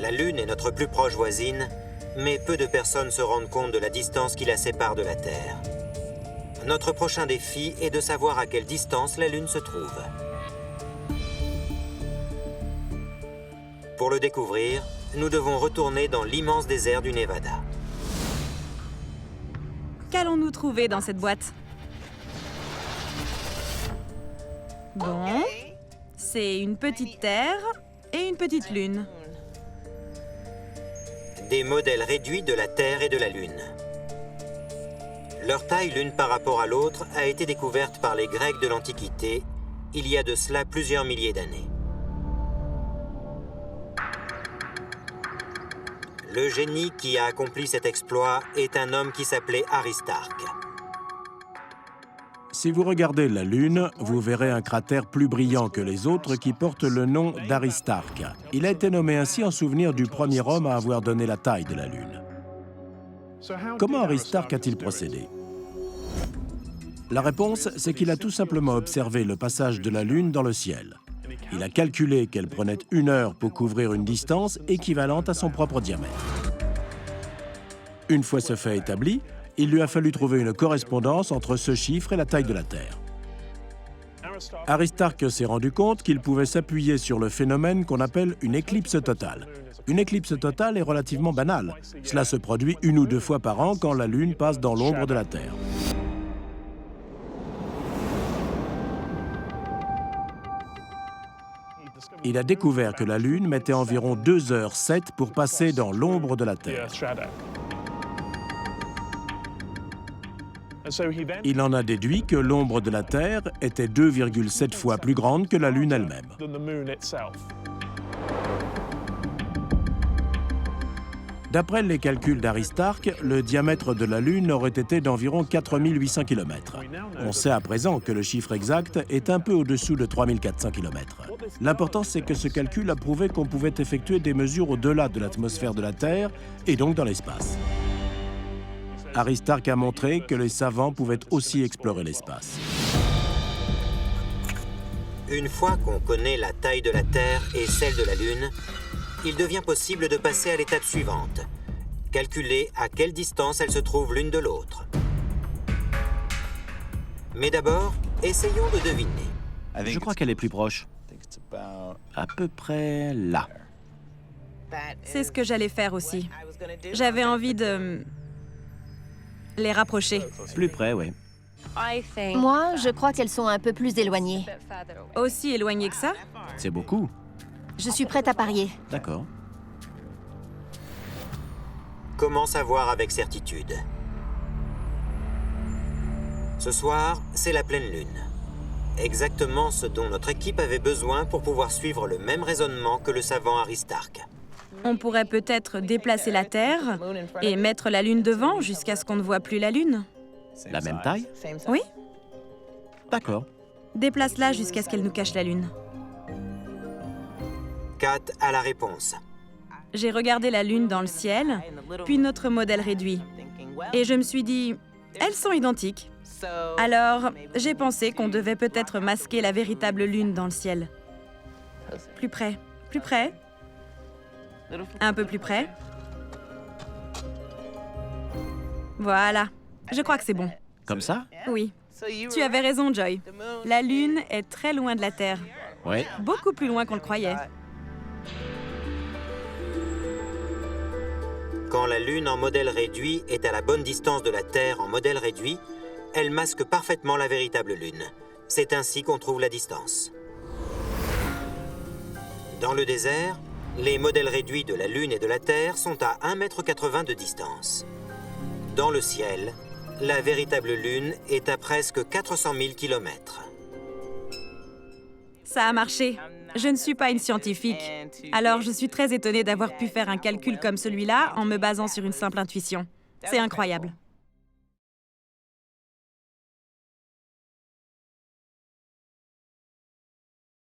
La Lune est notre plus proche voisine, mais peu de personnes se rendent compte de la distance qui la sépare de la Terre. Notre prochain défi est de savoir à quelle distance la Lune se trouve. Pour le découvrir, nous devons retourner dans l'immense désert du Nevada. Qu'allons-nous trouver dans cette boîte? Bon, c'est une petite Terre et une petite Lune. Des modèles réduits de la Terre et de la Lune. Leur taille l'une par rapport à l'autre a été découverte par les Grecs de l'Antiquité, il y a de cela plusieurs milliers d'années. Le génie qui a accompli cet exploit est un homme qui s'appelait Aristarque. Si vous regardez la Lune, vous verrez un cratère plus brillant que les autres qui porte le nom d'Aristarque. Il a été nommé ainsi en souvenir du premier homme à avoir donné la taille de la Lune. Comment Aristarque a-t-il procédé? La réponse, c'est qu'il a tout simplement observé le passage de la Lune dans le ciel. Il a calculé qu'elle prenait 1 heure pour couvrir une distance équivalente à son propre diamètre. Une fois ce fait établi, il lui a fallu trouver une correspondance entre ce chiffre et la taille de la Terre. Aristarque s'est rendu compte qu'il pouvait s'appuyer sur le phénomène qu'on appelle une éclipse totale. Une éclipse totale est relativement banale. Cela se produit 1 ou 2 fois par an quand la Lune passe dans l'ombre de la Terre. Il a découvert que la Lune mettait environ 2h07 pour passer dans l'ombre de la Terre. Il en a déduit que l'ombre de la Terre était 2,7 fois plus grande que la Lune elle-même. D'après les calculs d'Aristarque, le diamètre de la Lune aurait été d'environ 4800 km. On sait à présent que le chiffre exact est un peu au-dessous de 3400 km. L'important, c'est que ce calcul a prouvé qu'on pouvait effectuer des mesures au-delà de l'atmosphère de la Terre et donc dans l'espace. Aristarque a montré que les savants pouvaient aussi explorer l'espace. Une fois qu'on connaît la taille de la Terre et celle de la Lune, il devient possible de passer à l'étape suivante. Calculer à quelle distance elles se trouvent l'une de l'autre. Mais d'abord, essayons de deviner. Je crois qu'elle est plus proche. À peu près là. C'est ce que j'allais faire aussi. J'avais envie de les rapprocher. Plus près, oui. Moi, je crois qu'elles sont un peu plus éloignées. Aussi éloignées que ça? C'est beaucoup. Je suis prête à parier. D'accord. Comment savoir avec certitude? Ce soir, c'est la pleine lune. Exactement ce dont notre équipe avait besoin pour pouvoir suivre le même raisonnement que le savant Aristarque. On pourrait peut-être déplacer la Terre et mettre la Lune devant jusqu'à ce qu'on ne voit plus la Lune. La même taille? Oui, D'accord. déplace-la jusqu'à ce qu'elle nous cache la Lune. Kat a la réponse. J'ai regardé la Lune dans le ciel, puis notre modèle réduit. Et je me suis dit, elles sont identiques. Alors, j'ai pensé qu'on devait peut-être masquer la véritable Lune dans le ciel. Plus près, plus près. Un peu plus près. Voilà, je crois que c'est bon. Comme ça? Oui, tu avais raison, Joy. La Lune est très loin de la Terre. Oui. Beaucoup plus loin qu'on le croyait. Quand la Lune en modèle réduit est à la bonne distance de la Terre en modèle réduit, elle masque parfaitement la véritable Lune. C'est ainsi qu'on trouve la distance. Dans le désert, les modèles réduits de la Lune et de la Terre sont à 1,80 m de distance. Dans le ciel, la véritable Lune est à presque 400 000 km. Ça a marché. Je ne suis pas une scientifique. Alors, je suis très étonnée d'avoir pu faire un calcul comme celui-là en me basant sur une simple intuition. C'est incroyable.